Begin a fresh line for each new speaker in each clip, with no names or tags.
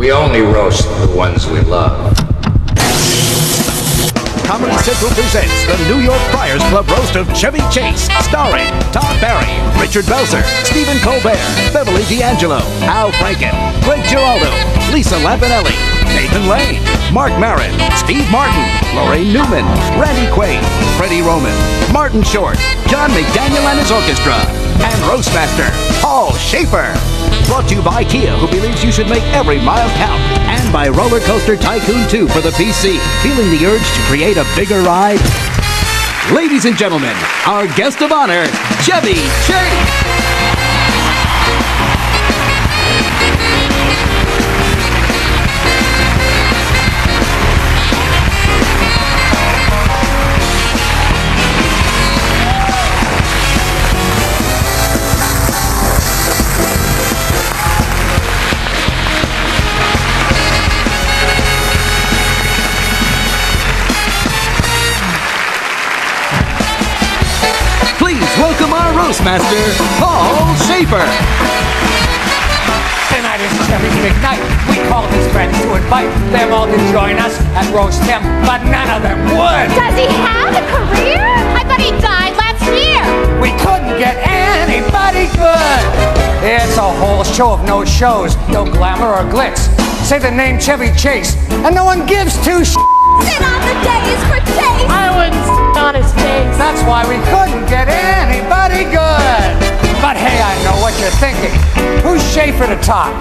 We only roast the ones we love.
Comedy Central presents the New York Friars Club roast of Chevy Chase, starring Todd Barry, Richard Belzer, Stephen Colbert, Beverly D'Angelo, Al Franken, Greg Giraldo, Lisa Lampanelli, Nathan Lane, Mark Maron, Steve Martin, Lorraine Newman, Randy Quaid, Freddie Roman, Martin Short, John McDaniel and his orchestra, and Roastmaster Paul Schaefer. Brought to you by Kia, who believes you should make every mile count. And by Roller Coaster Tycoon 2 for the PC. Feeling the urge to create a bigger ride? Ladies and gentlemen, our guest of honor, Chevy Chase. Welcome our Roastmaster, Paul Schaefer.
Tonight is Chevy's big night. We called his friends to invite them all to join us and roast him, but none of them would.
Does he have a career? I thought he died last year.
We couldn't get anybody good. It's a whole show of no shows, no glamour or glitz. Say the name Chevy Chase, and no one gives two shits.
Sit on the days for taste.
I wouldn't sit on his face.
That's why we couldn't get anybody good. But hey, I know what you're thinking. Who's Schaefer to top?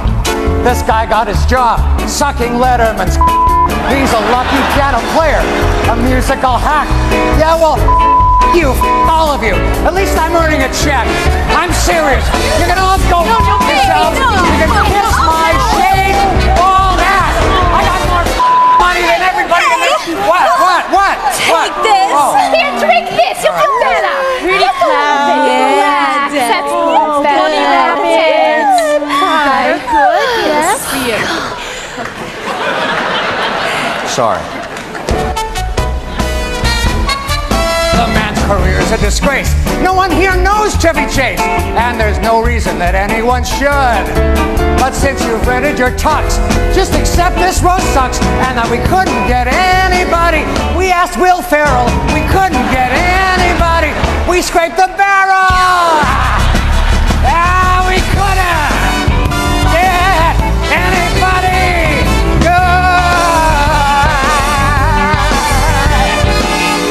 This guy got his job sucking Letterman's. He's a lucky piano player, a musical hack. Yeah, well, you, all of you. At least I'm earning a check. I'm serious. You're gonna all go yourselves. You can kiss my shade. All that. I got more money than everybody in this. What?
Take this.
Oh.
Here, drink this. You'll feel better.
Pretty cloud.
Relax. That's
Good. Hi. Good. Yes.
Sorry. The man's career is a disgrace. No one here knows Chevy Chase, and there's no reason that anyone should. But since you've rented your tux, just accept this roast sucks, and that we couldn't get anybody. We asked Will Ferrell, we couldn't get anybody. We scraped the barrel. Yeah, we couldn't get anybody good.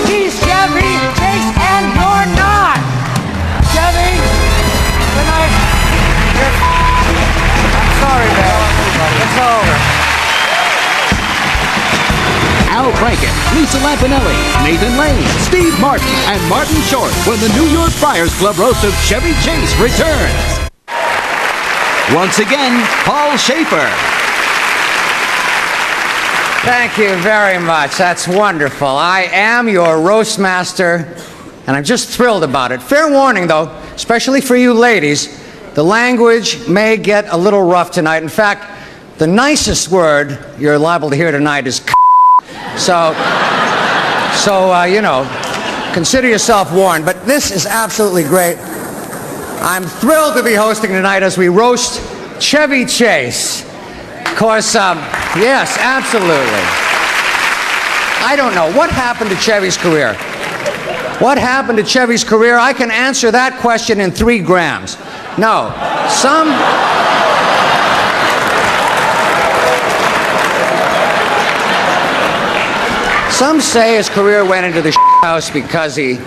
He's Chevy Chase, and you're not. Chevy, tonight, I'm sorry, man. It's over.
Al Franken, Lisa Lampanelli, Nathan Lane, Steve Martin, and Martin Short when the New York Friars Club roast of Chevy Chase returns. Once again, Paul Schaefer.
Thank you very much. That's wonderful. I am your roastmaster, and I'm just thrilled about it. Fair warning, though, especially for you ladies, the language may get a little rough tonight. In fact, the nicest word you're liable to hear tonight is So, you know, consider yourself warned. But this is absolutely great. I'm thrilled to be hosting tonight as we roast Chevy Chase. Of course, yes, absolutely. I don't know. What happened to Chevy's career? What happened to Chevy's career? I can answer that question in 3 grams. No. Some say his career went into the house because he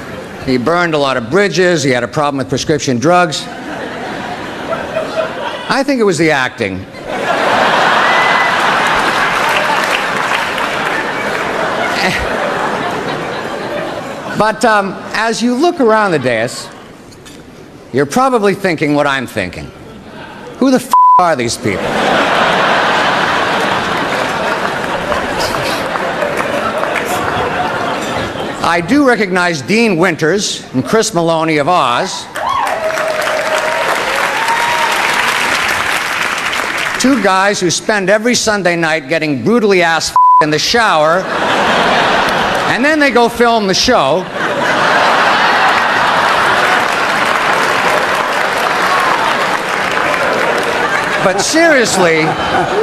burned a lot of bridges, he had a problem with prescription drugs. I think it was the acting. But as you look around the dais, you're probably thinking what I'm thinking. Who the are these people? I do recognize Dean Winters and Chris Maloney of Oz. 2 guys who spend every Sunday night getting brutally ass in the shower, and then they go film the show. But seriously,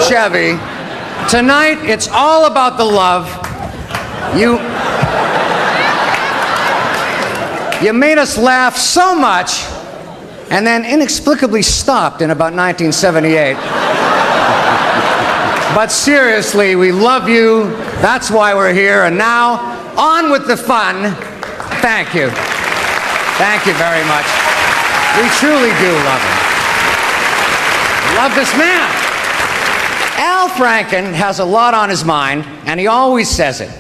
Chevy, Tonight, it's all about the love. You made us laugh so much, and then inexplicably stopped in about 1978. But seriously, we love you. That's why we're here. And now, on with the fun. Thank you. Thank you very much. We truly do love him. Love this man. Al Franken has a lot on his mind, and he always says it.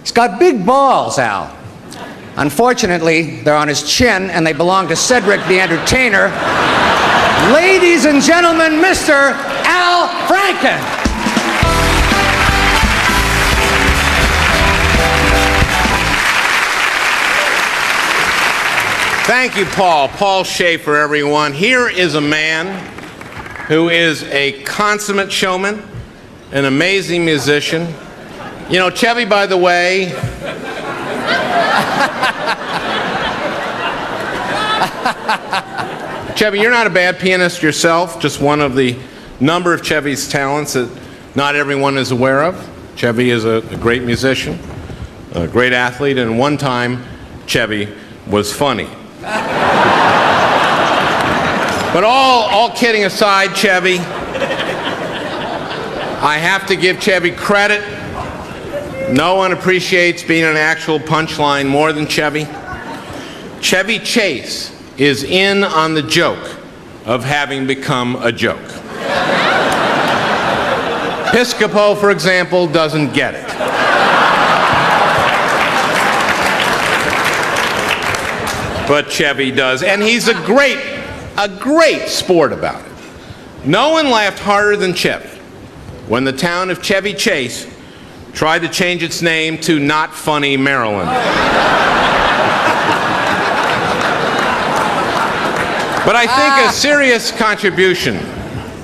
He's got big balls, Al. Unfortunately, they're on his chin, and they belong to Cedric the Entertainer. Ladies and gentlemen, Mr. Al Franken.
Thank you, Paul. Paul Schaefer, everyone. Here is a man who is a consummate showman, an amazing musician. You know, Chevy, by the way, Chevy, you're not a bad pianist yourself, just one of the number of Chevy's talents that not everyone is aware of. Chevy is a great musician, a great athlete, and one time, Chevy was funny. But all kidding aside, Chevy, I have to give Chevy credit. No one appreciates being an actual punchline more than Chevy. Chevy Chase is in on the joke of having become a joke. Piscopo, for example, doesn't get it. But Chevy does, and he's a great sport about it. No one laughed harder than Chevy when the town of Chevy Chase tried to change its name to Not Funny, Maryland. But I think a serious contribution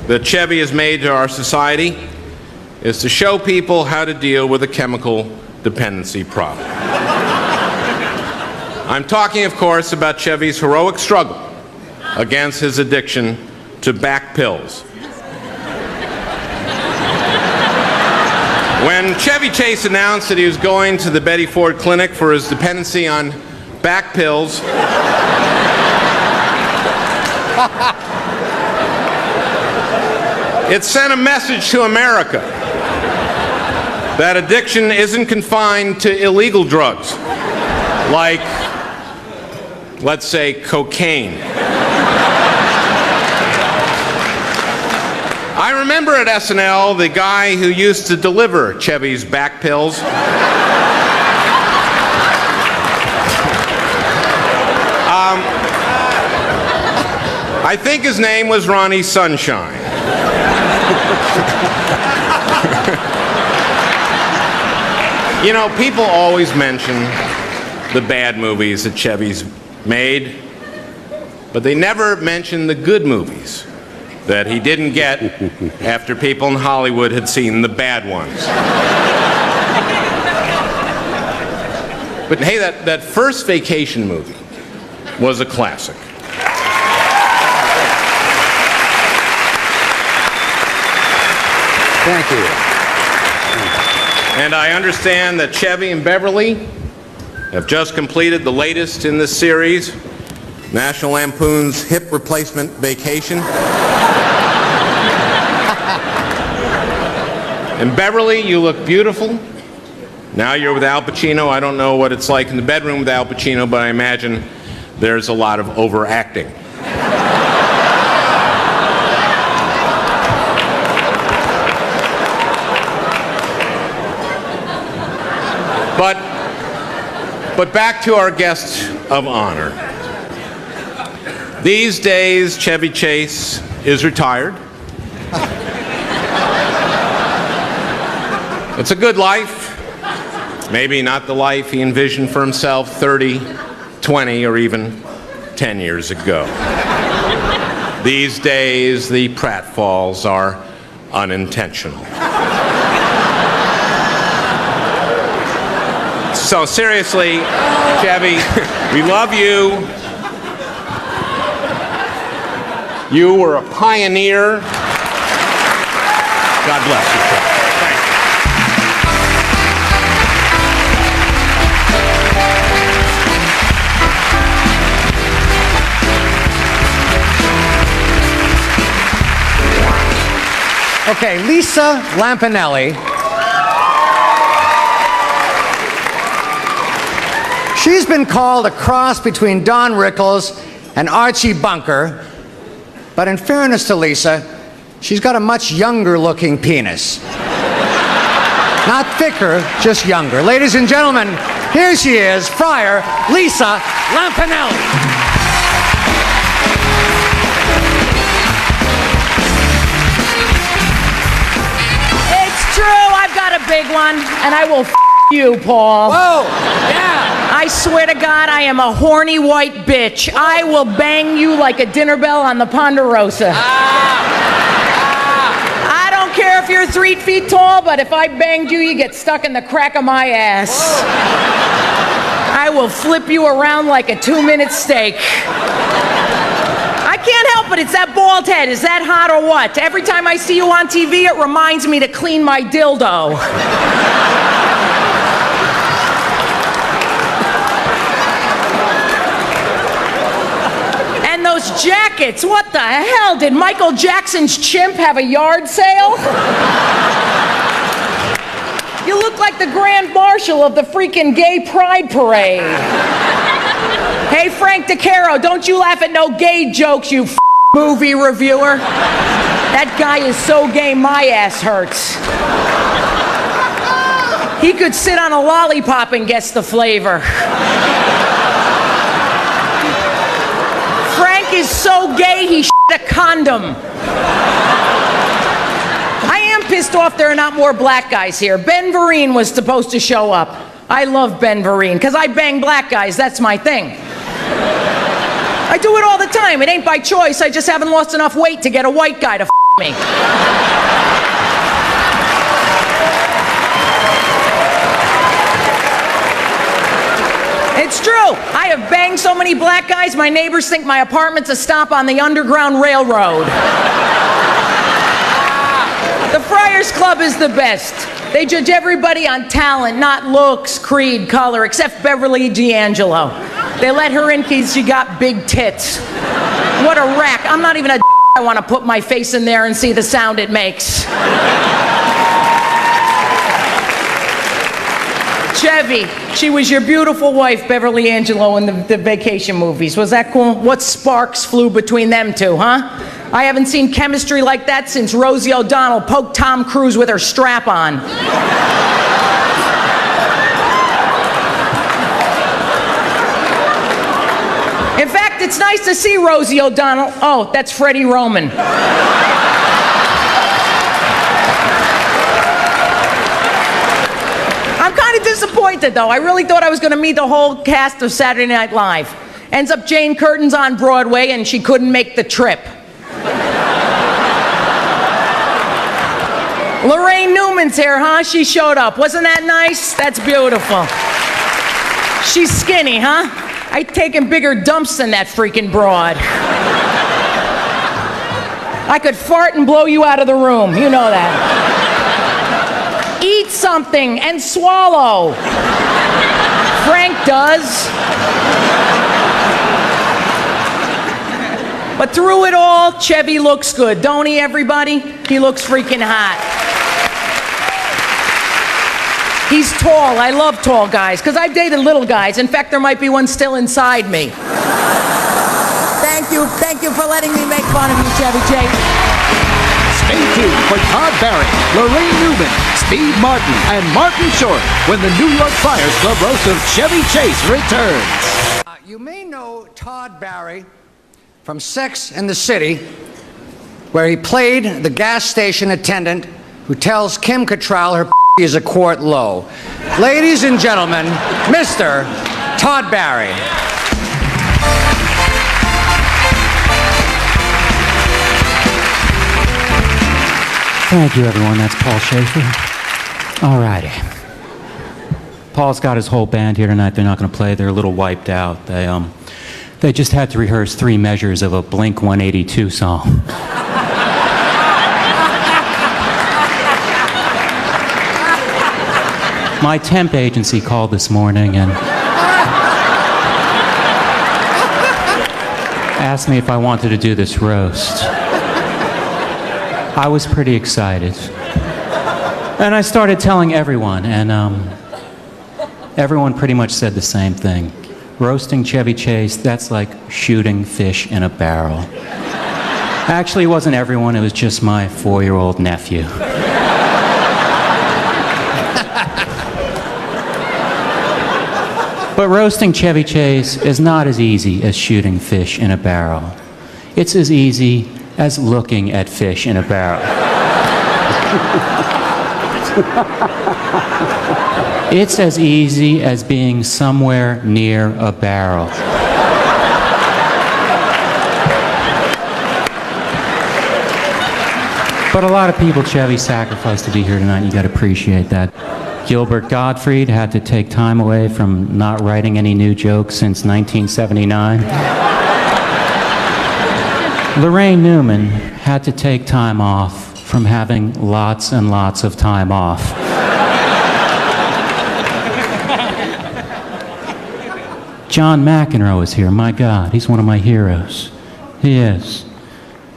that Chevy has made to our society is to show people how to deal with a chemical dependency problem. I'm talking, of course, about Chevy's heroic struggle against his addiction to back pills. When Chevy Chase announced that he was going to the Betty Ford Clinic for his dependency on back pills, it sent a message to America that addiction isn't confined to illegal drugs, like, let's say, cocaine. I remember at SNL the guy who used to deliver Chevy's back pills. I think his name was Ronnie Sunshine. You know, people always mention the bad movies that Chevy's made, but they never mention the good movies that he didn't get after people in Hollywood had seen the bad ones. But hey, that first Vacation movie was a classic.
Thank you.
And I understand that Chevy and Beverly have just completed the latest in this series, National Lampoon's Hip Replacement Vacation. And Beverly, you look beautiful. Now you're with Al Pacino. I don't know what it's like in the bedroom with Al Pacino, but I imagine there's a lot of overacting. But back to our guest of honor. These days, Chevy Chase is retired. It's a good life. Maybe not the life he envisioned for himself 30, 20, or even 10 years ago. These days, the pratfalls are unintentional. So seriously, Chevy, we love you. You were a pioneer. God bless you, Chevy. Thank you.
Okay, Lisa Lampanelli. She's been called a cross between Don Rickles and Archie Bunker, but in fairness to Lisa, she's got a much younger looking penis. Not thicker, just younger. Ladies and gentlemen, here she is, Friar Lisa Lampanelli.
It's true, I've got a big one, and I will you, Paul.
Whoa, yeah.
I swear to God, I am a horny white bitch. I will bang you like a dinner bell on the Ponderosa. I don't care if you're 3 feet tall, but if I banged you, you get stuck in the crack of my ass. Whoa. I will flip you around like a 2-minute steak. I can't help it, it's that bald head. Is that hot or what? Every time I see you on TV, it reminds me to clean my dildo. And those jackets, what the hell? Did Michael Jackson's chimp have a yard sale? You look like the Grand Marshal of the freaking gay pride parade. Hey, Frank DeCaro, don't you laugh at no gay jokes, you movie reviewer. That guy is so gay, my ass hurts. He could sit on a lollipop and guess the flavor. Frank is so gay, he shit a condom. I am pissed off there are not more black guys here. Ben Vereen was supposed to show up. I love Ben Vereen, because I bang black guys, that's my thing. I do it all the time. It ain't by choice. I just haven't lost enough weight to get a white guy to me. It's true. I have banged so many black guys, my neighbors think my apartment's a stop on the Underground Railroad. The Friars Club is the best. They judge everybody on talent, not looks, creed, color, except Beverly D'Angelo. They let her in because she got big tits. What a rack. I'm not even a I want to put my face in there and see the sound it makes. Chevy, she was your beautiful wife, Beverly D'Angelo, in the vacation movies. Was that cool? What sparks flew between them two, huh? I haven't seen chemistry like that since Rosie O'Donnell poked Tom Cruise with her strap on. In fact, it's nice to see Rosie O'Donnell. Oh, that's Freddie Roman. I'm kind of disappointed, though. I really thought I was going to meet the whole cast of Saturday Night Live. Ends up Jane Curtin's on Broadway, and she couldn't make the trip. Lorraine Newman's here, huh? She showed up. Wasn't that nice? That's beautiful. She's skinny, huh? I'd taken bigger dumps than that freaking broad. I could fart and blow you out of the room. You know that. Eat something and swallow. Frank does. But through it all, Chevy looks good. Don't he, everybody? He looks freaking hot. He's tall. I love tall guys, because I've dated little guys. In fact, there might be one still inside me. Thank you for letting me make fun of you, Chevy Chase.
Stay tuned for Todd Barry, Lorraine Newman, Steve Martin, and Martin Short when the New York Friars Club roast of Chevy Chase returns.
You may know Todd Barry from Sex and the City, where he played the gas station attendant who tells Kim Cattrall her is a quart low. Ladies and gentlemen, Mr. Todd Barry.
Thank you, everyone. That's Paul Schaefer. All righty. Paul's got his whole band here tonight. They're not going to play. They're a little wiped out. They just had to rehearse 3 measures of a Blink-182 song. My temp agency called this morning and asked me if I wanted to do this roast. I was pretty excited. And I started telling everyone, and everyone pretty much said the same thing. Roasting Chevy Chase, that's like shooting fish in a barrel. Actually, it wasn't everyone, it was just my 4-year-old nephew. But roasting Chevy Chase is not as easy as shooting fish in a barrel. It's as easy as looking at fish in a barrel. It's as easy as being somewhere near a barrel. But a lot of people Chevy sacrificed to be here tonight, and you got to appreciate that. Gilbert Gottfried had to take time away from not writing any new jokes since 1979. Lorraine Newman had to take time off from having lots and lots of time off. John McEnroe is here. My God, he's one of my heroes. He is.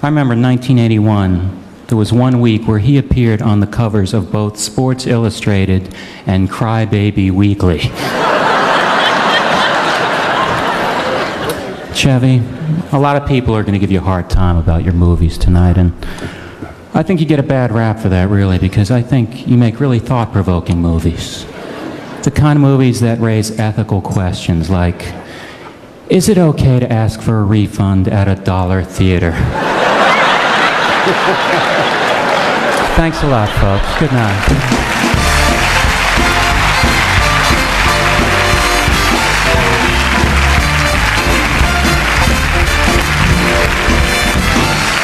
I remember 1981. There was one week where he appeared on the covers of both Sports Illustrated and Crybaby Weekly. Chevy, a lot of people are going to give you a hard time about your movies tonight, and I think you get a bad rap for that, really, because I think you make really thought-provoking movies. The kind of movies that raise ethical questions like, is it okay to ask for a refund at a dollar theater? Thanks a lot, folks. Good night.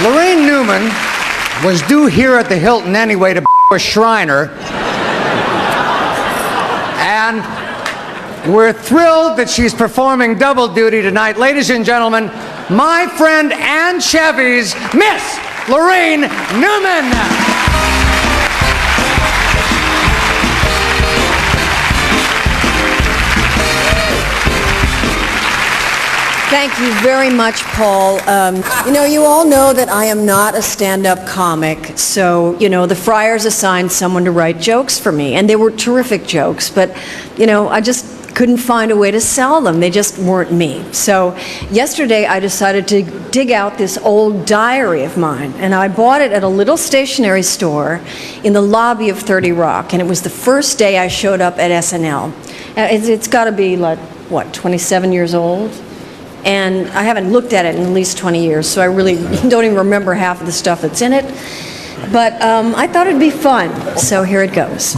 Lorraine Newman was due here at the Hilton anyway to a Shriner. And we're thrilled that she's performing double duty tonight. Ladies and gentlemen, my friend and Chevy's Miss Lorraine Newman.
Thank you very much, Paul. You all know that I am not a stand-up comic, so, the Friars assigned someone to write jokes for me, and they were terrific jokes, but, I just couldn't find a way to sell them. They just weren't me. So yesterday I decided to dig out this old diary of mine, and I bought it at a little stationery store in the lobby of 30 Rock, and it was the first day I showed up at SNL. It's got to be, 27 years old? And I haven't looked at it in at least 20 years, so I really don't even remember half of the stuff that's in it. But I thought it'd be fun, so here it goes.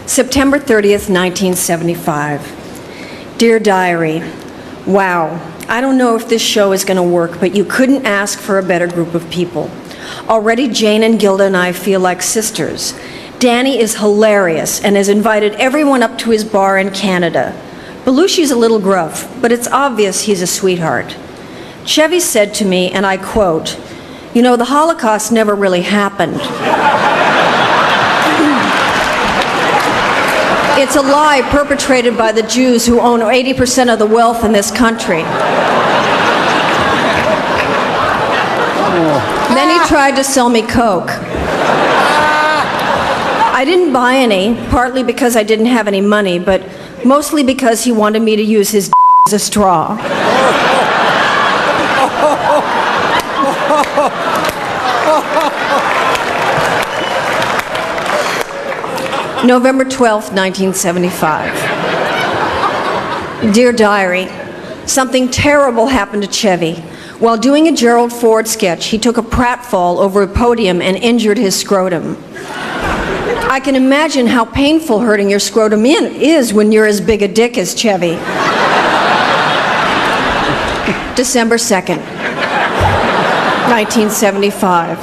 September 30th, 1975. Dear Diary, wow, I don't know if this show is going to work, but you couldn't ask for a better group of people. Already Jane and Gilda and I feel like sisters. Danny is hilarious and has invited everyone up to his bar in Canada. Belushi's a little gruff, but it's obvious he's a sweetheart. Chevy said to me, and I quote, the Holocaust never really happened. It's a lie perpetrated by the Jews who own 80% of the wealth in this country. Then he tried to sell me Coke. I didn't buy any, partly because I didn't have any money, but mostly because he wanted me to use his as a straw. November 12th, 1975. Dear Diary, something terrible happened to Chevy. While doing a Gerald Ford sketch, he took a pratfall over a podium and injured his scrotum. I can imagine how painful hurting your scrotum is when you're as big a dick as Chevy. December 2nd, 1975.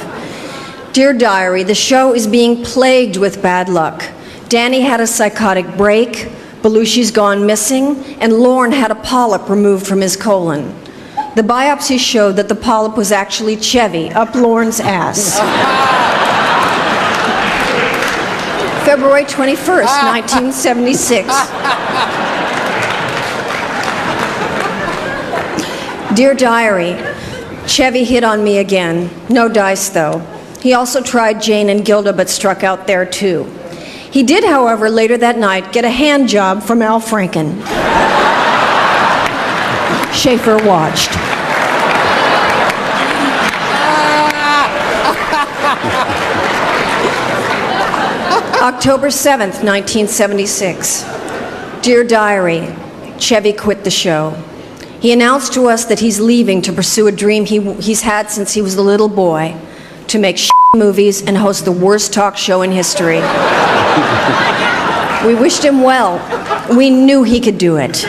Dear Diary, the show is being plagued with bad luck. Danny had a psychotic break, Belushi's gone missing, and Lorne had a polyp removed from his colon. The biopsy showed that the polyp was actually Chevy up Lorne's ass. February 21st, 1976. Dear Diary, Chevy hit on me again. No dice, though. He also tried Jane and Gilda, but struck out there, too. He did, however, later that night, get a hand job from Al Franken. Schaefer watched. October 7th, 1976. Dear Diary, Chevy quit the show. He announced to us that he's leaving to pursue a dream he's had since he was a little boy, to make movies and host the worst talk show in history. We wished him well. We knew he could do it.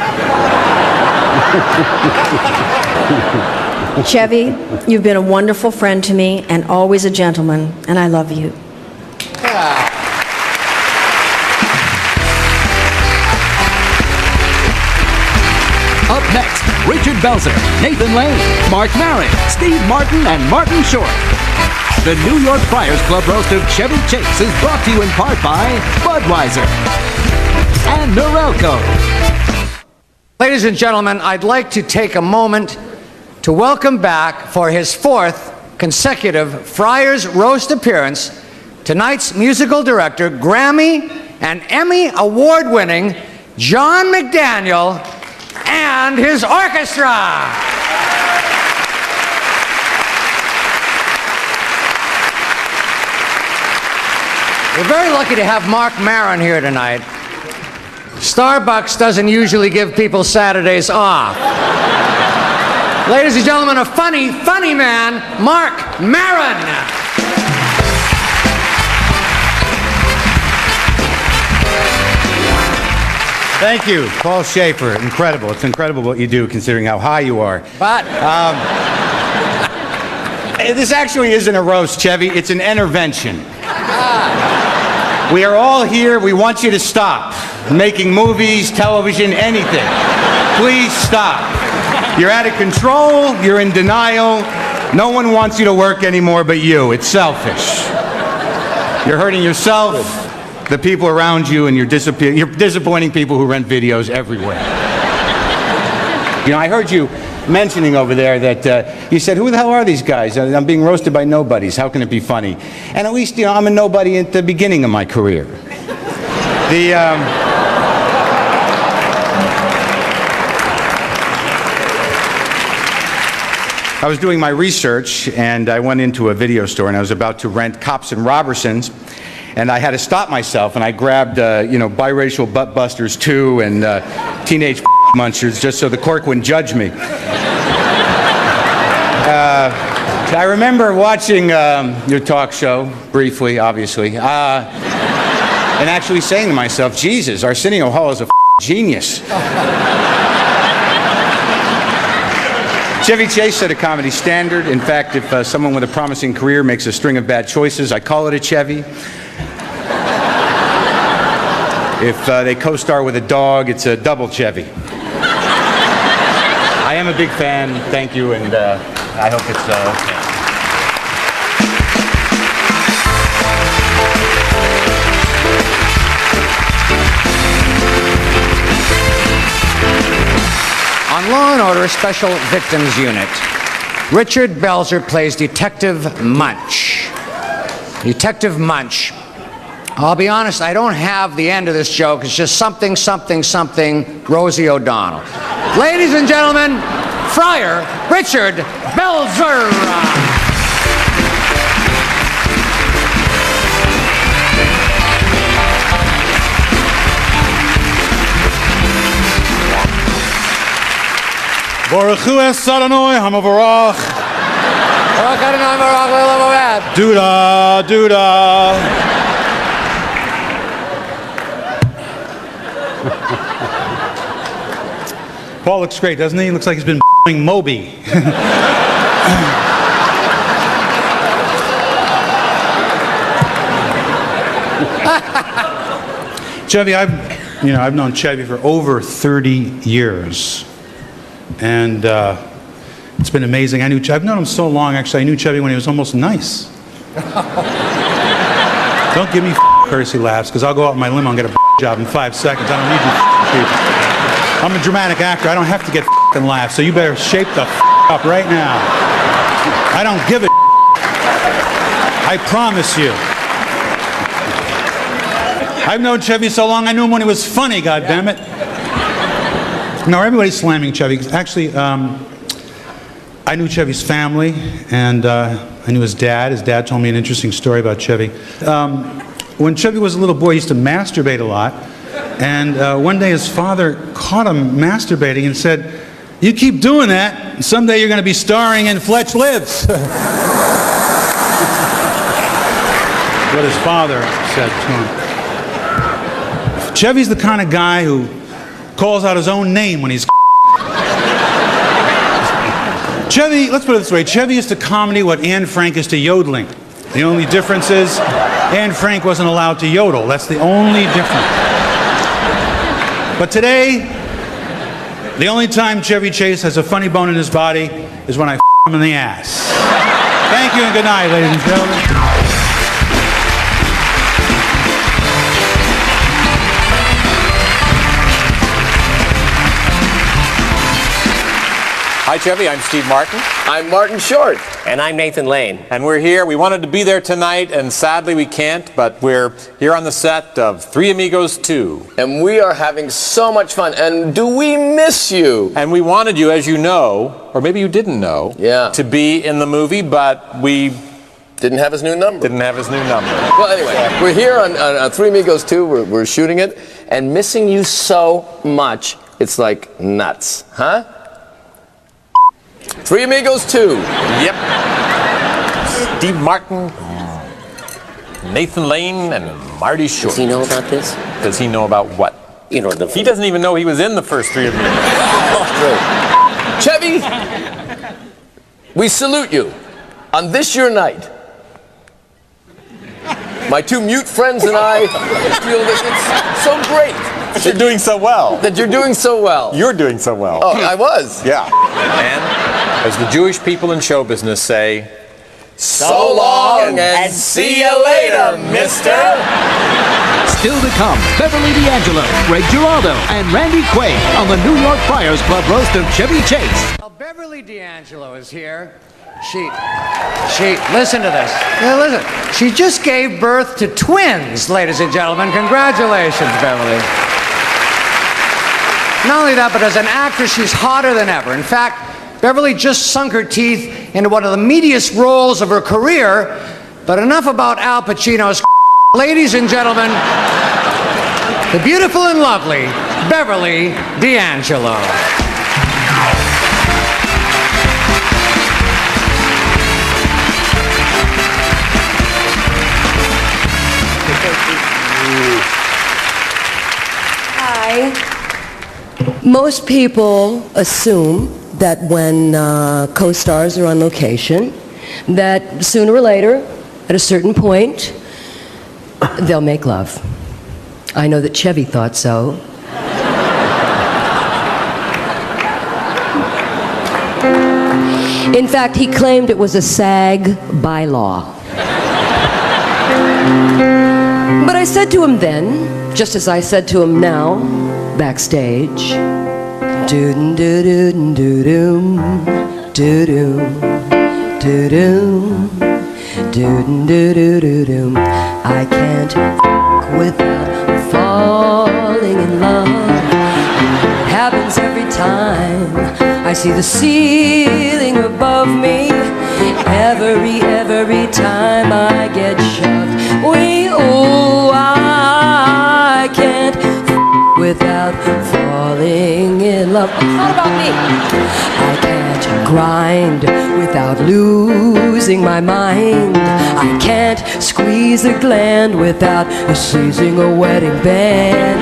Chevy, you've been a wonderful friend to me and always a gentleman, and I love you.
Up next, Richard Belzer, Nathan Lane, Mark Maron, Steve Martin, and Martin Short. The New York Friars Club roast of Chevy Chase is brought to you in part by Budweiser and Norelco.
Ladies and gentlemen, I'd like to take a moment to welcome back for his 4th consecutive Friars roast appearance tonight's musical director, Grammy and Emmy award-winning John McDaniel and his orchestra. We're very lucky to have Mark Maron here tonight. Starbucks doesn't usually give people Saturdays off. Ladies and gentlemen, a funny, funny man, Mark Maron.
Thank you, Paul Schaefer. Incredible. It's incredible what you do considering how high you are.
But
this actually isn't a roast, Chevy. It's an intervention. We are all here. We want you to stop making movies, television, anything. Please stop. You're out of control. You're in denial. No one wants you to work anymore but you. It's selfish. You're hurting yourself, the people around you, and you're disappointing people who rent videos everywhere. You know, I heard you mentioning over there that you said, who the hell are these guys? I'm being roasted by nobodies. How can it be funny? And at least, you know, I'm a nobody at the beginning of my career. I was doing my research, and I went into a video store, and I was about to rent Cops and Robertsons, and I had to stop myself, and I grabbed, Biracial Butt Busters 2 and Teenage Munchers just so the cork wouldn't judge me. I remember watching your talk show, briefly, obviously, and actually saying to myself, Jesus, Arsenio Hall is a genius. Chevy Chase set a comedy standard. In fact, if someone with a promising career makes a string of bad choices, I call it a Chevy. If they co-star with a dog, it's a double Chevy. I am a big fan, thank you, and I hope it's okay.
On Law & Order Special Victims Unit, Richard Belzer plays Detective Munch. Detective Munch. I'll be honest, I don't have the end of this joke. It's just something, something, something, Rosie O'Donnell. Ladies and gentlemen, Friar Richard Belzer.
Baruch Hu es Adonai Hamavarach. Duda, duda. Paul looks great, doesn't he? Looks like he's been Moby. Chevy, I've known Chevy for over 30 years. And it's been amazing. I've known him so long, actually. I knew Chevy when he was almost nice. Don't give me courtesy laughs, because I'll go out in my limo and get a job in 5 seconds. I don't need you people. I'm a dramatic actor. I don't have to get laughs, so you better shape the up right now. I don't give a I promise you. I've known Chevy so long, I knew him when he was funny, goddammit. No, everybody's slamming Chevy. Actually, I knew Chevy's family, and I knew his dad. His dad told me an interesting story about Chevy. When Chevy was a little boy, he used to masturbate a lot. And one day his father caught him masturbating and said, "You keep doing that, and someday you're going to be starring in Fletch Lives." What his father said to him. Chevy's the kind of guy who calls out his own name when he's Chevy, let's put it this way, Chevy is to comedy what Anne Frank is to yodeling. The only difference is Anne Frank wasn't allowed to yodel. That's the only difference. But today, the only time Chevy Chase has a funny bone in his body is when I him in the ass. Thank you and good night, ladies and gentlemen.
Hi, Chevy. I'm Steve Martin.
I'm Martin Short. And I'm Nathan Lane.
And we're here. We wanted to be there tonight, and sadly we can't, but we're here on the set of Three Amigos 2.
And we are having so much fun. And do we miss you?
And we wanted you, as you know, or maybe you didn't know, to be in the movie, but we
didn't have his new number.
Didn't have his new number.
Well, anyway, we're here on Three Amigos 2. We're shooting it, and missing you so much, it's like nuts. Huh? Three Amigos 2.
Yep. Steve Martin, Nathan Lane, and Marty Short.
Does he know about this?
Does he know about what?
You know,
he doesn't even know he was in the first Three Amigos.
Oh, Chevy, we salute you on this your night. My two mute friends and I feel that it's so great.
That you're doing so well.
That you're doing so well.
You're doing so well.
Oh, I was.
Yeah. And as the Jewish people in show business say,
so long and see you later, mister.
Still to come, Beverly D'Angelo, Greg Giraldo, and Randy Quaid on the New York Friars Club roast of Chevy Chase.
Well, Beverly D'Angelo is here. She, listen to this. Yeah, listen. She just gave birth to twins, ladies and gentlemen. Congratulations, Beverly. Not only that, but as an actress, she's hotter than ever. In fact, Beverly just sunk her teeth into one of the meatiest roles of her career. But enough about Al Pacino's. Ladies and gentlemen, the beautiful and lovely Beverly D'Angelo.
Most people assume that when co-stars are on location, that sooner or later, at a certain point, they'll make love. I know that Chevy thought so. In fact, he claimed it was a SAG bylaw. But I said to him then, just as I said to him now, backstage, doo doo doo doo doo doo doo doo doo doo doo. I can't without falling in love. It happens every time I see the ceiling above me. Every time I get shoved. I can't without falling in love. It's not about me. I can't grind without losing my mind. I can't squeeze a gland without seizing a wedding band.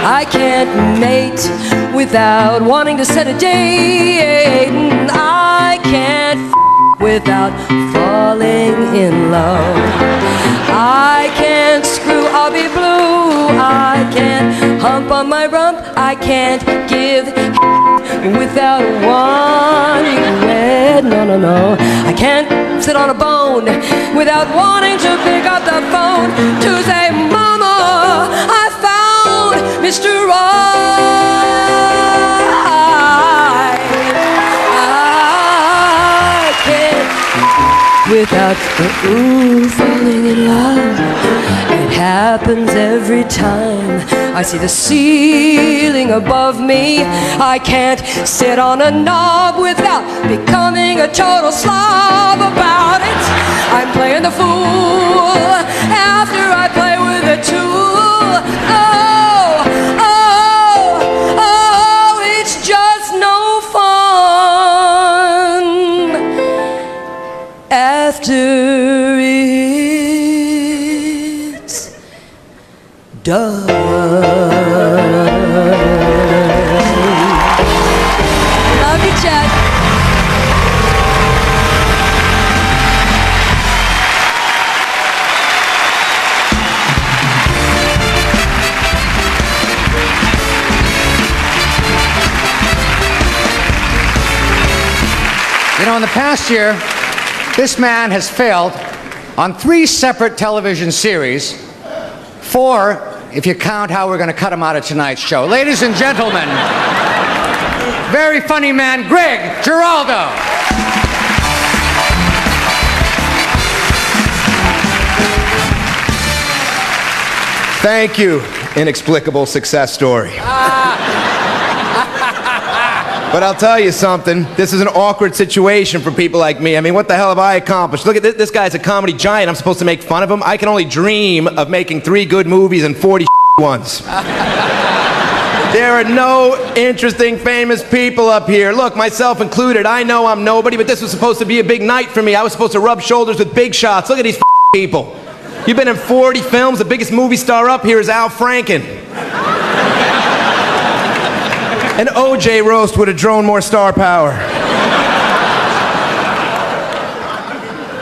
I can't mate without wanting to set a date. I can't without falling in love. I can't screw, I'll be blue. I can't hump on my rump. I can't give without wanting red. No. I can't sit on a bone without wanting to pick up the phone to say, Mama, I found Mr. Right. I can't without falling in love. It happens every time I see the ceiling above me. I can't sit on a knob without becoming a total slob about it. I'm playing the fool after I play with a tool. Oh, oh, oh, it's just no fun after it's done. Love you, Chad.
You know, in the past year, this man has failed on 3 separate television series. 4, if you count how we're going to cut him out of tonight's show. Ladies and gentlemen, very funny man, Greg Giraldo.
Thank you, inexplicable success story. But I'll tell you something, this is an awkward situation for people like me. I mean, what the hell have I accomplished? Look at this guy's a comedy giant. I'm supposed to make fun of him. I can only dream of making 3 good movies and 40 ones. There are no interesting, famous people up here. Look, myself included, I know I'm nobody, but this was supposed to be a big night for me. I was supposed to rub shoulders with big shots. Look at these people. You've been in 40 films. The biggest movie star up here is Al Franken. An OJ roast would have drawn more star power.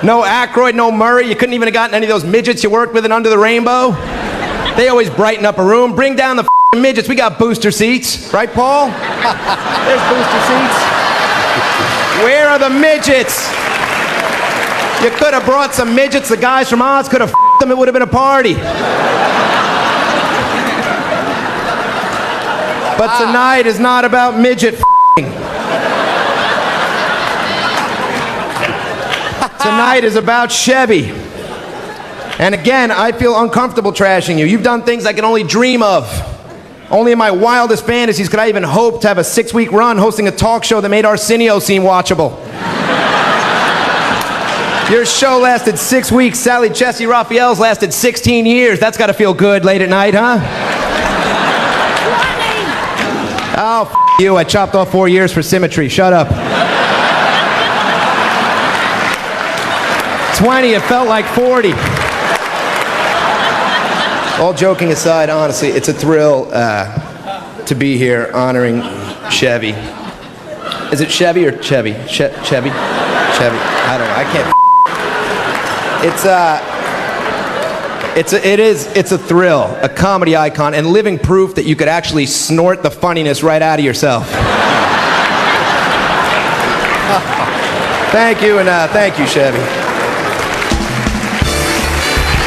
No Aykroyd, no Murray. You couldn't even have gotten any of those midgets you worked with in Under the Rainbow. They always brighten up a room. Bring down the midgets. We got booster seats. Right, Paul? There's booster seats. Where are the midgets? You could have brought some midgets. The guys from Oz could have them. It would have been a party. But tonight is not about midget Tonight is about Chevy. And again, I feel uncomfortable trashing you. You've done things I can only dream of. Only in my wildest fantasies could I even hope to have a 6-week run hosting a talk show that made Arsenio seem watchable. Your show lasted 6 weeks. Sally Jesse Raphael's lasted 16 years. That's got to feel good late at night, huh? Oh, you. I chopped off 4 years for symmetry. Shut up. 20. It felt like 40. All joking aside, honestly, it's a thrill to be here honoring Chevy. Is it Chevy or Chevy? Chevy? Chevy? I don't know. I can't. It's a thrill, a comedy icon, and living proof that you could actually snort the funniness right out of yourself. Thank you, and thank you, Chevy.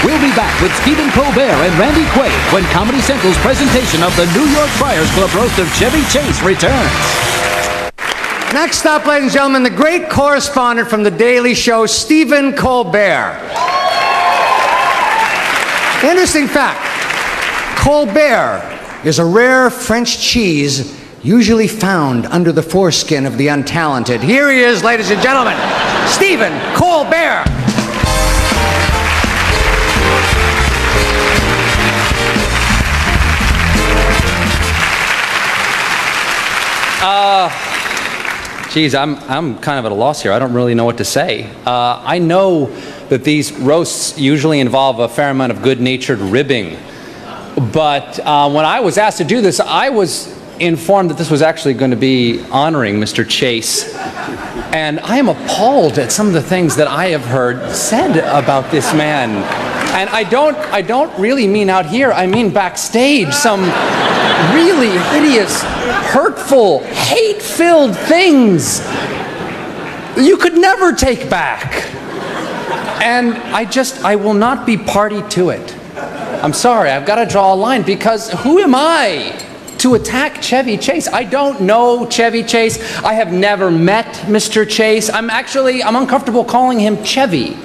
We'll be back with Stephen Colbert and Randy Quaid when Comedy Central's presentation of the New York Friars Club roast of Chevy Chase returns.
Next up, ladies and gentlemen, the great correspondent from The Daily Show, Stephen Colbert. Interesting fact, Colbert is a rare French cheese usually found under the foreskin of the untalented. Here he is, ladies and gentlemen, Stephen Colbert.
Geez, I'm kind of at a loss here. I don't really know what to say. I know that these roasts usually involve a fair amount of good-natured ribbing. But when I was asked to do this, I was informed that this was actually going to be honoring Mr. Chase. And I am appalled at some of the things that I have heard said about this man. And I don't really mean out here, I mean backstage. Some really hideous, hurtful, hate-filled things you could never take back. And I will not be party to it. I'm sorry, I've got to draw a line because who am I to attack Chevy Chase. I don't know Chevy Chase. I have never met Mr. Chase. I'm uncomfortable calling him Chevy.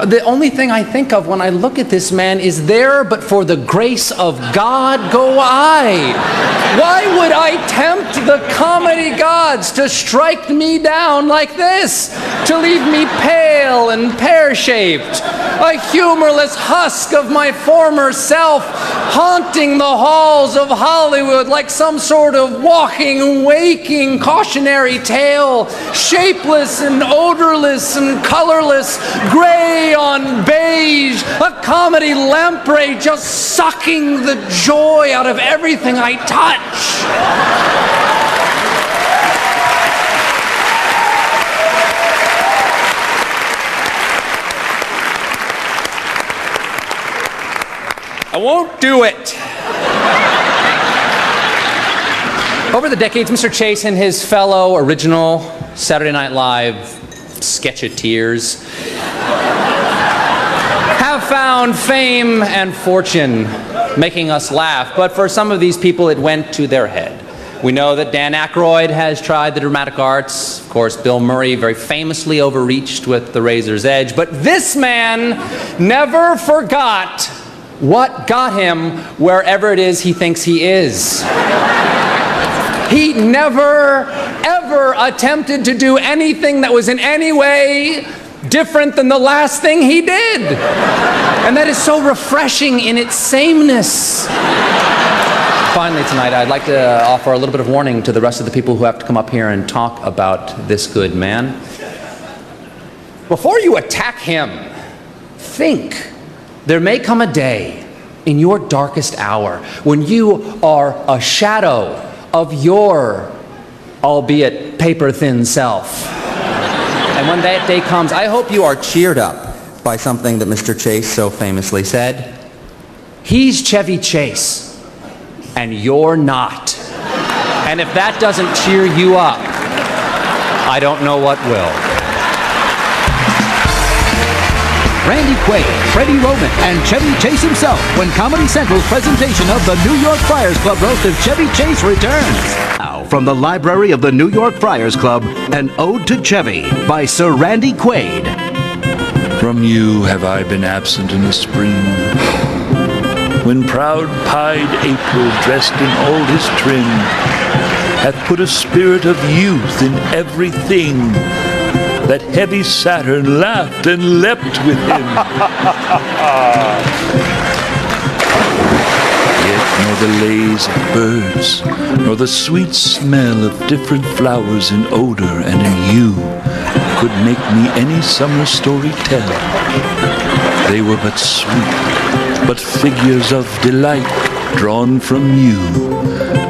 The only thing I think of when I look at this man is, there but for the grace of God go I. Why would I tempt the comedy gods to strike me down like this? To leave me pale and pear-shaped, a humorless husk of my former self, haunting the halls of Hollywood like some sort of walking, waking cautionary tale, shapeless and odorless and colorless, gray on beige, a comedy lamprey just sucking the joy out of everything I touch. I won't do it. Over the decades, Mr. Chase and his fellow original Saturday Night Live sketcheteers have found fame and fortune making us laugh, but for some of these people it went to their head. We know that Dan Aykroyd has tried the dramatic arts. Of course, Bill Murray very famously overreached with The Razor's Edge, but this man never forgot what got him wherever it is he thinks he is. He never, ever attempted to do anything that was in any way different than the last thing he did. And that is so refreshing in its sameness. Finally tonight, I'd like to offer a little bit of warning to the rest of the people who have to come up here and talk about this good man. Before you attack him, think. There may come a day in your darkest hour when you are a shadow of your, albeit paper-thin self. And when that day comes, I hope you are cheered up by something that Mr. Chase so famously said. He's Chevy Chase, and you're not. And if that doesn't cheer you up, I don't know what will.
Randy Quaid, Freddie Roman, and Chevy Chase himself when Comedy Central's presentation of the New York Friars Club roast of Chevy Chase returns. Now, from the library of the New York Friars Club, an Ode to Chevy by Sir Randy Quaid.
From you have I been absent in the spring, when proud-pied April, dressed in all his trim, hath put a spirit of youth in everything. That heavy Saturn laughed and leapt with him. Yet nor the lays of birds, nor the sweet smell of different flowers in odor and in hue could make me any summer story tell. They were but sweet, but figures of delight drawn from you,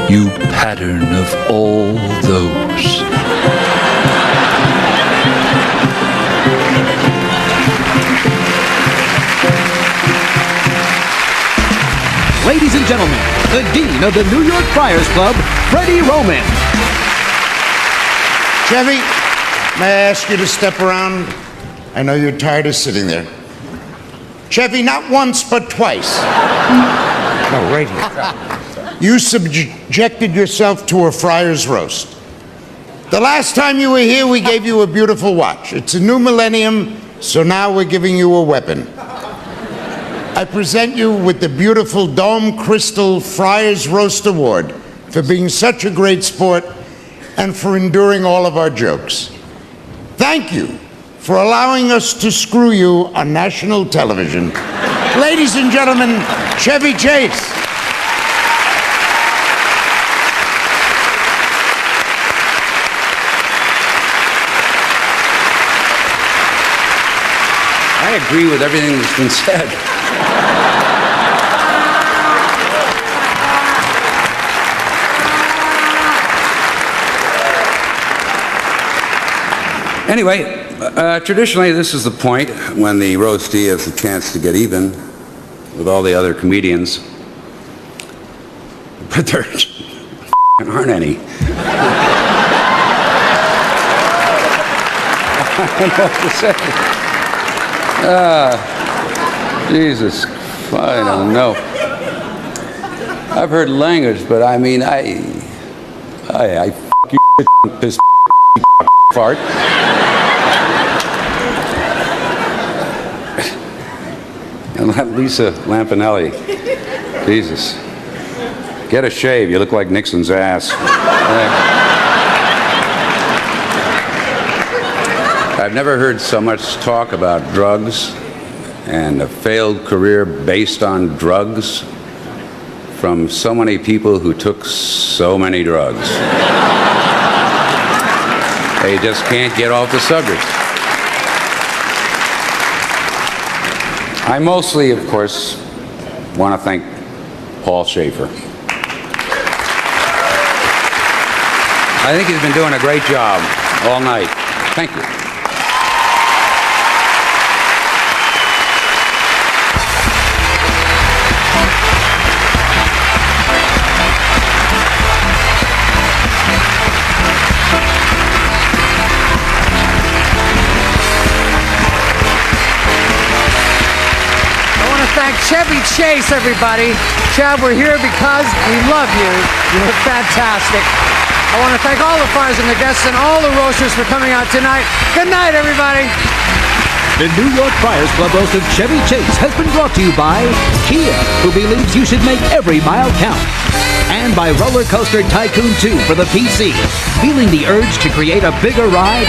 you pattern of all those.
Ladies and gentlemen, the Dean of the New York Friars Club, Freddie Roman.
Chevy, may I ask you to step around? I know you're tired of sitting there. Chevy, not once, but twice. No, right here. You subjected yourself to a Friars roast. The last time you were here, we gave you a beautiful watch. It's a new millennium, so now we're giving you a weapon. I present you with the beautiful Dome Crystal Friars Roast Award for being such a great sport and for enduring all of our jokes. Thank you for allowing us to screw you on national television. Ladies and gentlemen, Chevy Chase.
I agree with everything that's been said. Anyway, traditionally this is the point when the roastee has a chance to get even with all the other comedians. But there aren't any. I don't know what to say. Jesus, I don't know. I've heard language, but I mean, I f*** you, piss, fart. And that Lisa Lampanelli, Jesus. Get a shave, you look like Nixon's ass. I've never heard so much talk about drugs and a failed career based on drugs from so many people who took so many drugs. They just can't get off the subject. I mostly, of course, want to thank Paul Schaefer. I think he's been doing a great job all night. Thank you.
Thank Chevy Chase, everybody. Chad, we're here because we love you. You're fantastic. I want to thank all the Friars and the guests and all the roasters for coming out tonight. Good night, everybody.
The New York Friars Club roast of Chevy Chase has been brought to you by Kia, who believes you should make every mile count. And by Roller Coaster Tycoon 2 for the PC. Feeling the urge to create a bigger ride?